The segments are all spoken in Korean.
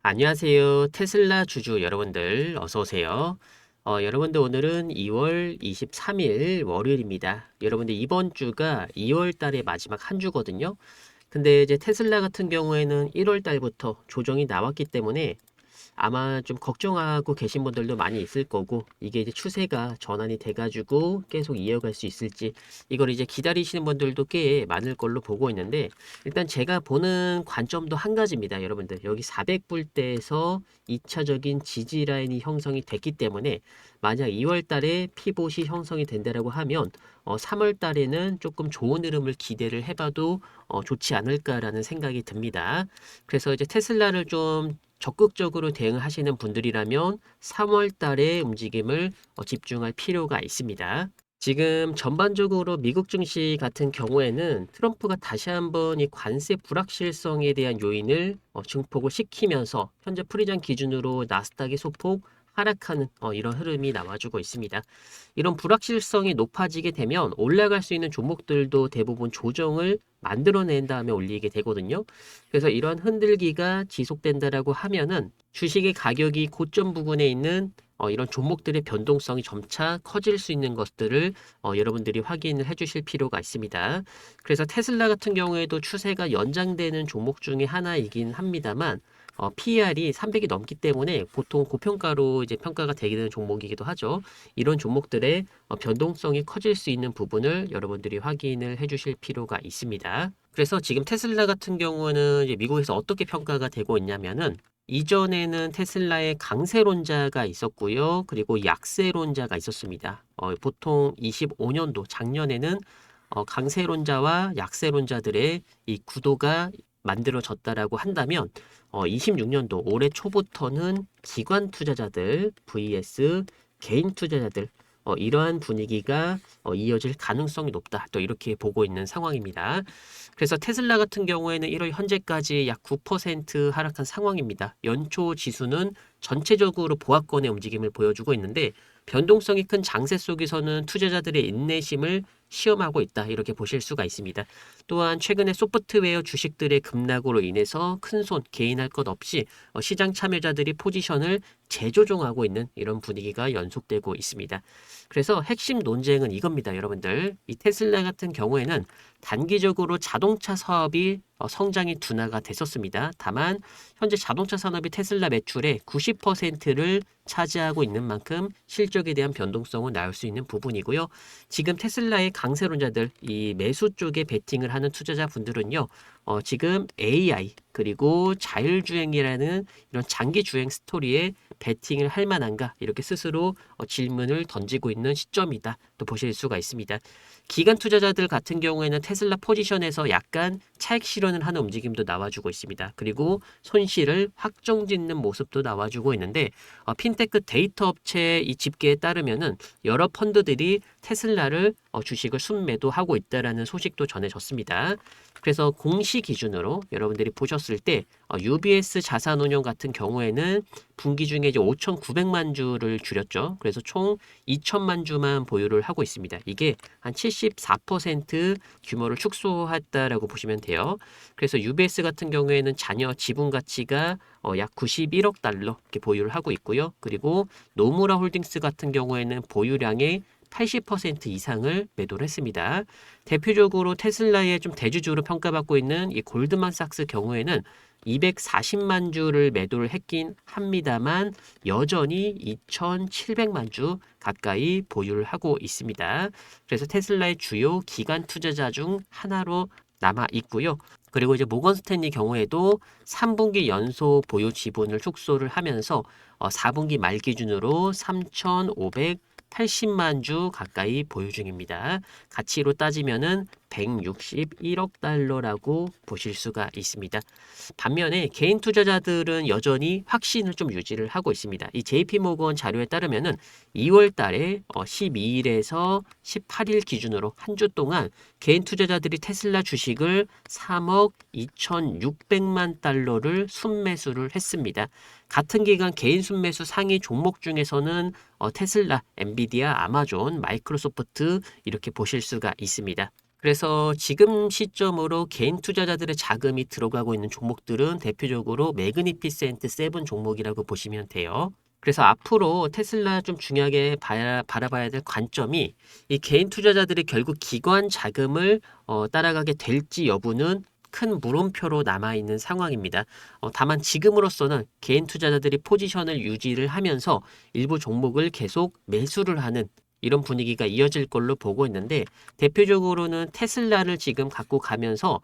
안녕하세요. 테슬라 주주 여러분들 어서 오세요. 여러분들 오늘은 2월 23일 월요일입니다. 여러분들 이번 주가 2월 달의 마지막 한 주거든요. 근데 이제 테슬라 같은 경우에는 1월 달부터 조정이 나왔기 때문에 아마 좀 걱정하고 계신 분들도 많이 있을 거고, 이게 이제 추세가 전환이 돼가지고 계속 이어갈 수 있을지, 이걸 이제 기다리시는 분들도 꽤 많을 걸로 보고 있는데, 일단 제가 보는 관점도 한 가지입니다. 여러분들, 여기 400불대에서 2차적인 지지 라인이 형성이 됐기 때문에, 만약 2월 달에 피봇이 형성이 된다라고 하면, 3월 달에는 조금 좋은 흐름을 기대를 해봐도 좋지 않을까라는 생각이 듭니다. 그래서 이제 테슬라를 좀 적극적으로 대응하시는 분들이라면 3월 달에 움직임을 집중할 필요가 있습니다. 지금 전반적으로 미국 증시 같은 경우에는 트럼프가 다시 한번 이 관세 불확실성에 대한 요인을 증폭을 시키면서 현재 프리장 기준으로 나스닥이 소폭 하락하는 이런 흐름이 나와주고 있습니다. 이런 불확실성이 높아지게 되면 올라갈 수 있는 종목들도 대부분 조정을 만들어낸 다음에 올리게 되거든요. 그래서 이런 흔들기가 지속된다라고 하면은 주식의 가격이 고점 부근에 있는 이런 종목들의 변동성이 점차 커질 수 있는 것들을 여러분들이 확인을 해주실 필요가 있습니다. 그래서 테슬라 같은 경우에도 추세가 연장되는 종목 중에 하나이긴 합니다만 PER이 300이 넘기 때문에 보통 고평가로 이제 평가가 되게 되는 종목이기도 하죠. 이런 종목들의 변동성이 커질 수 있는 부분을 여러분들이 확인을 해주실 필요가 있습니다. 그래서 지금 테슬라 같은 경우는 이제 미국에서 어떻게 평가가 되고 있냐면은 이전에는 테슬라의 강세론자가 있었고요. 그리고 약세론자가 있었습니다. 보통 25년도 작년에는 강세론자와 약세론자들의 이 구도가 만들어졌다라고 한다면 26년도 올해 초부터는 기관 투자자들 vs 개인 투자자들 이러한 분위기가 이어질 가능성이 높다. 또 이렇게 보고 있는 상황입니다. 그래서 테슬라 같은 경우에는 1월 현재까지 약 9% 하락한 상황입니다. 연초 지수는 전체적으로 보합권의 움직임을 보여주고 있는데 변동성이 큰 장세 속에서는 투자자들의 인내심을 시험하고 있다. 이렇게 보실 수가 있습니다. 또한 최근에 소프트웨어 주식들의 급락으로 인해서 큰손 개인할 것 없이 시장 참여자들이 포지션을 재조정하고 있는 이런 분위기가 연속되고 있습니다. 그래서 핵심 논쟁은 이겁니다, 여러분들. 이 테슬라 같은 경우에는 단기적으로 자동차 사업이 성장이 둔화가 됐었습니다. 다만 현재 자동차 산업이 테슬라 매출의 90%를 차지하고 있는 만큼 실적에 대한 변동성은 나올 수 있는 부분이고요. 지금 테슬라의 강세론자들, 이 매수 쪽에 베팅을 하는 투자자분들은요, 지금 AI 그리고 자율주행이라는 이런 장기 주행 스토리에 베팅을 할 만한가 이렇게 스스로 질문을 던지고 있는 시점이다. 또 보실 수가 있습니다. 기관 투자자들 같은 경우에는 테슬라 포지션에서 약간 차익 실현을 하는 움직임도 나와주고 있습니다. 그리고 손실을 확정짓는 모습도 나와주고 있는데 핀테크 데이터 업체 이 집계에 따르면은 여러 펀드들이 테슬라를 주식을 순매도하고 있다라는 소식도 전해졌습니다. 그래서 공시 기준으로 여러분들이 보셨을 때 UBS 자산운용 같은 경우에는 분기 중에 이제 5,900만 주를 줄였죠. 그래서 총 2천만 주만 보유를 하고 있습니다. 이게 한 74% 규모를 축소했다라고 보시면 돼요. 그래서 UBS 같은 경우에는 잔여 지분 가치가 약 91억 달러 이렇게 보유를 하고 있고요. 그리고 노무라 홀딩스 같은 경우에는 보유량의 80% 이상을 매도를 했습니다. 대표적으로 테슬라의 좀 대주주로 평가받고 있는 이 골드만삭스 경우에는 240만 주를 매도를 했긴 합니다만 여전히 2,700만 주 가까이 보유를 하고 있습니다. 그래서 테슬라의 주요 기관 투자자 중 하나로 남아 있고요. 그리고 이제 모건 스탠리 경우에도 3분기 연속 보유 지분을 축소를 하면서 4분기 말 기준으로 3,580만 주 가까이 보유 중입니다. 가치로 따지면은 161억 달러라고 보실 수가 있습니다. 반면에 개인 투자자들은 여전히 확신을 좀 유지를 하고 있습니다. 이 JP모건 자료에 따르면은 2월 달에 12일에서 18일 기준으로 한 주 동안 개인 투자자들이 테슬라 주식을 3억 2,600만 달러를 순매수를 했습니다. 같은 기간 개인 순매수 상위 종목 중에서는 테슬라, 엔비디아, 아마존, 마이크로소프트 이렇게 보실 수가 있습니다. 그래서 지금 시점으로 개인 투자자들의 자금이 들어가고 있는 종목들은 대표적으로 매그니피센트 세븐 종목이라고 보시면 돼요. 그래서 앞으로 테슬라 좀 중요하게 바라봐야 될 관점이 이 개인 투자자들이 결국 기관 자금을 따라가게 될지 여부는 큰 물음표로 남아있는 상황입니다. 다만 지금으로서는 개인 투자자들이 포지션을 유지를 하면서 일부 종목을 계속 매수를 하는 이런 분위기가 이어질 걸로 보고 있는데 대표적으로는 테슬라를 지금 갖고 가면서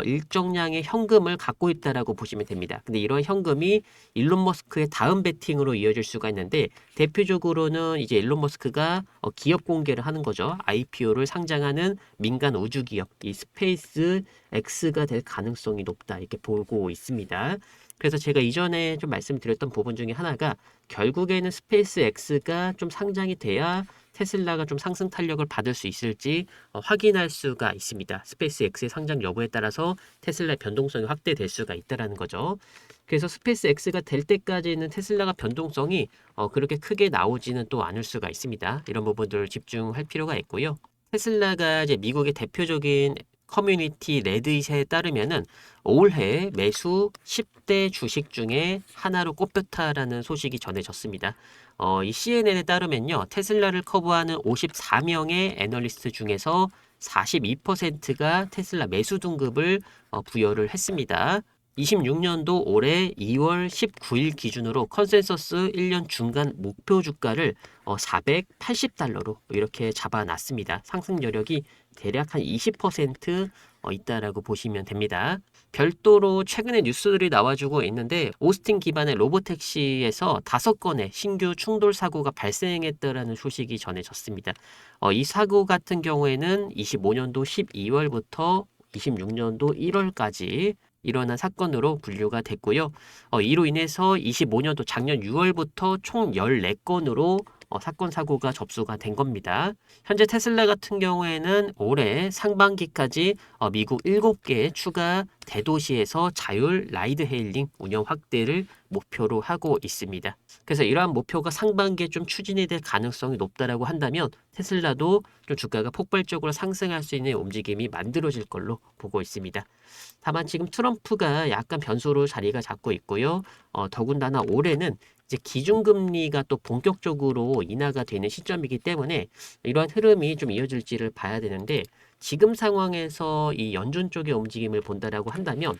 일정량의 현금을 갖고 있다라고 보시면 됩니다. 근데 이런 현금이 일론 머스크의 다음 베팅으로 이어질 수가 있는데 대표적으로는 이제 일론 머스크가 기업 공개를 하는 거죠. IPO를 상장하는 민간 우주 기업 이 스페이스 X가 될 가능성이 높다 이렇게 보고 있습니다. 그래서 제가 이전에 좀 말씀드렸던 부분 중에 하나가 결국에는 스페이스 X가 좀 상장이 돼야 테슬라가 좀 상승 탄력을 받을 수 있을지 확인할 수가 있습니다. 스페이스 X의 상장 여부에 따라서 테슬라의 변동성이 확대될 수가 있다라는 거죠. 그래서 스페이스 X가 될 때까지는 테슬라가 변동성이 그렇게 크게 나오지는 또 않을 수가 있습니다. 이런 부분들을 집중할 필요가 있고요. 테슬라가 이제 미국의 대표적인 커뮤니티 레딧에 따르면은 올해 매수 10대 주식 중에 하나로 꼽혔다라는 소식이 전해졌습니다. 이 CNN에 따르면요, 테슬라를 커버하는 54명의 애널리스트 중에서 42%가 테슬라 매수 등급을 부여를 했습니다. 26년도 올해 2월 19일 기준으로 컨센서스 1년 중간 목표 주가를 480달러로 이렇게 잡아놨습니다. 상승 여력이 대략 한 20% 있다라고 보시면 됩니다. 별도로 최근에 뉴스들이 나와주고 있는데 오스틴 기반의 로보택시에서 5건의 신규 충돌 사고가 발생했다라는 소식이 전해졌습니다. 이 사고 같은 경우에는 25년도 12월부터 26년도 1월까지 일어난 사건으로 분류가 됐고요. 이로 인해서 25년도 작년 6월부터 총 14건으로 사건 사고가 접수가 된 겁니다. 현재 테슬라 같은 경우에는 올해 상반기까지 미국 7개 추가 대도시에서 자율 라이드 헤일링 운영 확대를 목표로 하고 있습니다. 그래서 이러한 목표가 상반기에 좀 추진이 될 가능성이 높다라고 한다면 테슬라도 좀 주가가 폭발적으로 상승할 수 있는 움직임이 만들어질 걸로 보고 있습니다. 다만 지금 트럼프가 약간 변수로 자리가 잡고 있고요. 더군다나 올해는 이제 기준금리가 또 본격적으로 인하가 되는 시점이기 때문에 이러한 흐름이 좀 이어질지를 봐야 되는데 지금 상황에서 이 연준 쪽의 움직임을 본다라고 한다면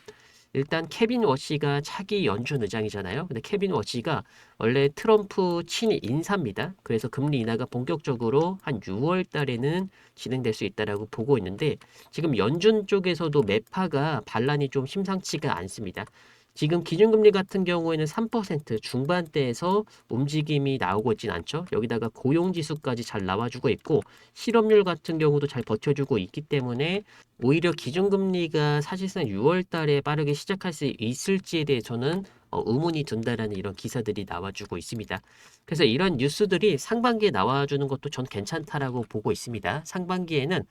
일단 케빈 워시가 차기 연준 의장이잖아요. 근데 케빈 워시가 원래 트럼프 친일 인사입니다. 그래서 금리 인하가 본격적으로 한 6월 달에는 진행될 수 있다라고 보고 있는데 지금 연준 쪽에서도 매파가 반란이 좀 심상치가 않습니다. 지금 기준금리 같은 경우에는 3% 중반대에서 움직임이 나오고 있진 않죠. 여기다가 고용지수까지 잘 나와주고 있고 실업률 같은 경우도 잘 버텨주고 있기 때문에 오히려 기준금리가 사실상 6월 달에 빠르게 시작할 수 있을지에 대해서는 의문이 든다라는 이런 기사들이 나와주고 있습니다. 그래서 이런 뉴스들이 상반기에 나와주는 것도 전 괜찮다라고 보고 있습니다. 상반기에는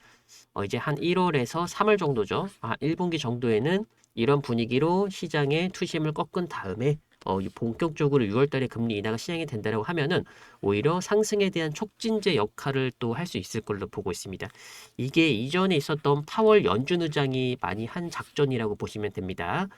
이제 한 1월에서 3월 정도죠. 1분기 정도에는 이런 분위기로 시장의 투심을 꺾은 다음에 본격적으로 6월 달에 금리 인하가 시행이 된다고 하면은 오히려 상승에 대한 촉진제 역할을 또 할 수 있을 걸로 보고 있습니다. 이게 이전에 있었던 파월 연준 의장이 많이 한 작전이라고 보시면 됩니다.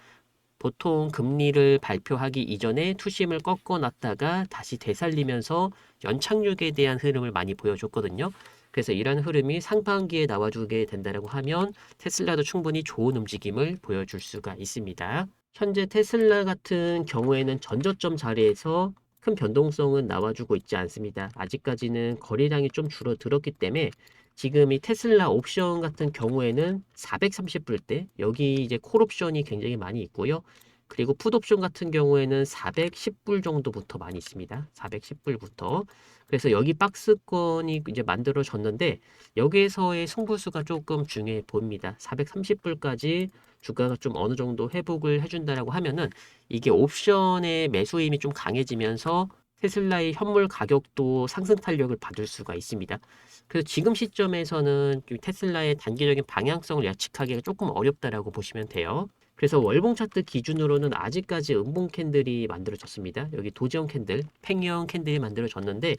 보통 금리를 발표하기 이전에 투심을 꺾어놨다가 다시 되살리면서 연착륙에 대한 흐름을 많이 보여줬거든요. 그래서 이런 흐름이 상반기에 나와주게 된다고 하면 테슬라도 충분히 좋은 움직임을 보여줄 수가 있습니다. 현재 테슬라 같은 경우에는 전저점 자리에서 큰 변동성은 나와주고 있지 않습니다. 아직까지는 거래량이 좀 줄어들었기 때문에 지금 이 테슬라 옵션 같은 경우에는 430불대, 여기 이제 콜 옵션이 굉장히 많이 있고요. 그리고 풋 옵션 같은 경우에는 410불 정도부터 많이 있습니다. 410불부터. 그래서 여기 박스권이 이제 만들어졌는데 여기에서의 승부수가 조금 중요해 보입니다. 430불까지 주가가 좀 어느 정도 회복을 해준다라고 하면은 이게 옵션의 매수 힘이 좀 강해지면서 테슬라의 현물 가격도 상승 탄력을 받을 수가 있습니다. 그래서 지금 시점에서는 좀 테슬라의 단기적인 방향성을 예측하기가 조금 어렵다라고 보시면 돼요. 그래서 월봉 차트 기준으로는 아직까지 음봉 캔들이 만들어졌습니다. 여기 도지형 캔들, 팽형 캔들이 만들어졌는데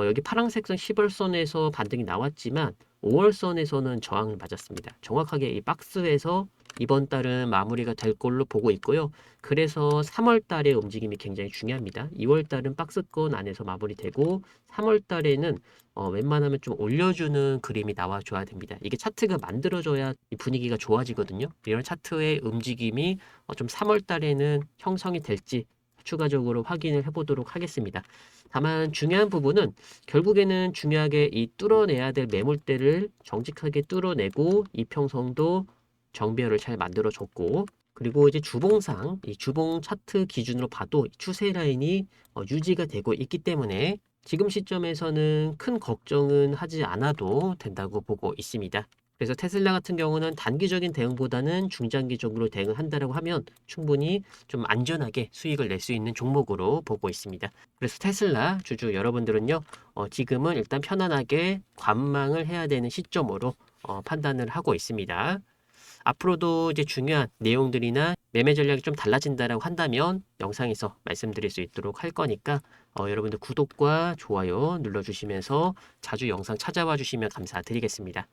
여기 파란색선 10월선에서 반등이 나왔지만 5월선에서는 저항을 맞았습니다. 정확하게 이 박스에서 이번 달은 마무리가 될 걸로 보고 있고요. 그래서 3월 달의 움직임이 굉장히 중요합니다. 2월 달은 박스권 안에서 마무리되고 3월 달에는 웬만하면 좀 올려주는 그림이 나와줘야 됩니다. 이게 차트가 만들어져야 이 분위기가 좋아지거든요. 이런 차트의 움직임이 좀 3월 달에는 형성이 될지 추가적으로 확인을 해보도록 하겠습니다. 다만 중요한 부분은 결국에는 중요하게 이 뚫어내야 될 매물대를 정직하게 뚫어내고 이평선도 정배열을 잘 만들어줬고 그리고 이제 주봉상 이 주봉 차트 기준으로 봐도 추세 라인이 유지가 되고 있기 때문에 지금 시점에서는 큰 걱정은 하지 않아도 된다고 보고 있습니다. 그래서 테슬라 같은 경우는 단기적인 대응보다는 중장기적으로 대응을 한다라고 하면 충분히 좀 안전하게 수익을 낼 수 있는 종목으로 보고 있습니다. 그래서 테슬라 주주 여러분들은요, 지금은 일단 편안하게 관망을 해야 되는 시점으로 판단을 하고 있습니다. 앞으로도 이제 중요한 내용들이나 매매 전략이 좀 달라진다라고 한다면 영상에서 말씀드릴 수 있도록 할 거니까 여러분들 구독과 좋아요 눌러주시면서 자주 영상 찾아와 주시면 감사드리겠습니다.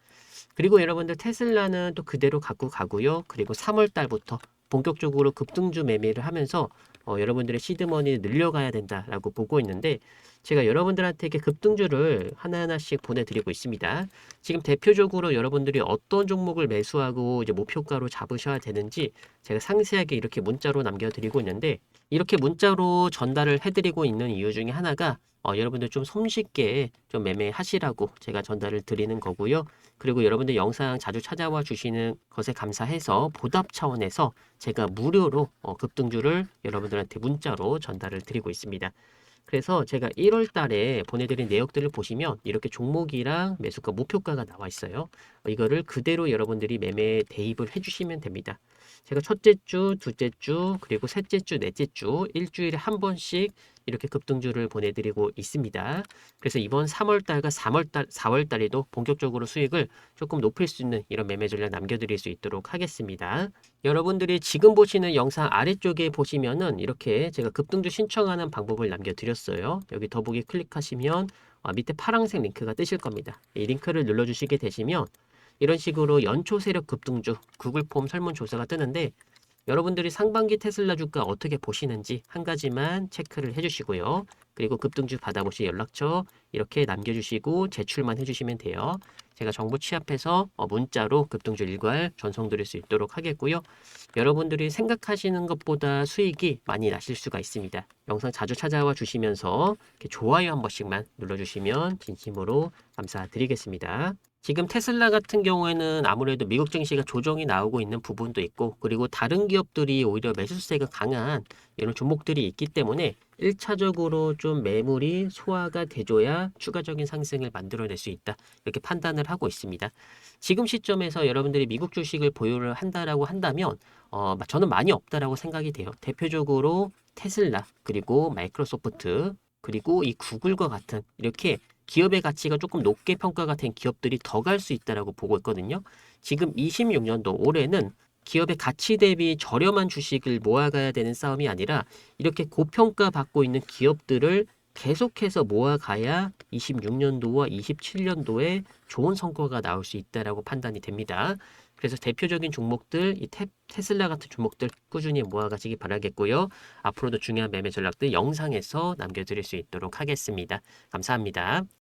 그리고 여러분들 테슬라는 또 그대로 갖고 가고요. 그리고 3월 달부터 본격적으로 급등주 매매를 하면서 여러분들의 시드머니 늘려가야 된다라고 보고 있는데 제가 여러분들한테 이렇게 급등주를 하나하나씩 보내드리고 있습니다. 지금 대표적으로 여러분들이 어떤 종목을 매수하고 이제 목표가로 잡으셔야 되는지 제가 상세하게 이렇게 문자로 남겨드리고 있는데 이렇게 문자로 전달을 해드리고 있는 이유 중에 하나가 여러분들 좀 손쉽게 좀 매매하시라고 제가 전달을 드리는 거고요. 그리고 여러분들 영상 자주 찾아와 주시는 것에 감사해서 보답 차원에서 제가 무료로 급등주를 여러분들한테 문자로 전달을 드리고 있습니다. 그래서 제가 1월 달에 보내드린 내역들을 보시면 이렇게 종목이랑 매수가 목표가가 나와 있어요. 이거를 그대로 여러분들이 매매에 대입을 해주시면 됩니다. 제가 첫째 주, 둘째 주, 그리고 셋째 주, 넷째 주 일주일에 한 번씩 이렇게 급등주를 보내드리고 있습니다. 그래서 이번 3월 달과 3월 달, 4월 달에도 본격적으로 수익을 조금 높일 수 있는 이런 매매 전략 남겨드릴 수 있도록 하겠습니다. 여러분들이 지금 보시는 영상 아래쪽에 보시면은 이렇게 제가 급등주 신청하는 방법을 남겨드렸어요. 여기 더보기 클릭하시면 밑에 파란색 링크가 뜨실 겁니다. 이 링크를 눌러주시게 되시면 이런 식으로 연초 세력 급등주 구글 폼 설문조사가 뜨는데 여러분들이 상반기 테슬라 주가 어떻게 보시는지 한 가지만 체크를 해주시고요. 그리고 급등주 받아보실 연락처 이렇게 남겨주시고 제출만 해주시면 돼요. 제가 정보 취합해서 문자로 급등주 일괄 전송드릴 수 있도록 하겠고요. 여러분들이 생각하시는 것보다 수익이 많이 나실 수가 있습니다. 영상 자주 찾아와 주시면서 이렇게 좋아요 한 번씩만 눌러주시면 진심으로 감사드리겠습니다. 지금 테슬라 같은 경우에는 아무래도 미국 증시가 조정이 나오고 있는 부분도 있고 그리고 다른 기업들이 오히려 매수세가 강한 이런 종목들이 있기 때문에 1차적으로 좀 매물이 소화가 돼줘야 추가적인 상승을 만들어낼 수 있다. 이렇게 판단을 하고 있습니다. 지금 시점에서 여러분들이 미국 주식을 보유를 한다라고 한다면 저는 많이 없다라고 생각이 돼요. 대표적으로 테슬라 그리고 마이크로소프트 그리고 이 구글과 같은 이렇게 기업의 가치가 조금 높게 평가가 된 기업들이 더 갈 수 있다라고 보고 있거든요. 지금 26년도 올해는 기업의 가치 대비 저렴한 주식을 모아가야 되는 싸움이 아니라 이렇게 고평가 받고 있는 기업들을 계속해서 모아가야 26년도와 27년도에 좋은 성과가 나올 수 있다라고 판단이 됩니다. 그래서 대표적인 종목들, 이 테슬라 같은 종목들 꾸준히 모아가시기 바라겠고요. 앞으로도 중요한 매매 전략들 영상에서 남겨드릴 수 있도록 하겠습니다. 감사합니다.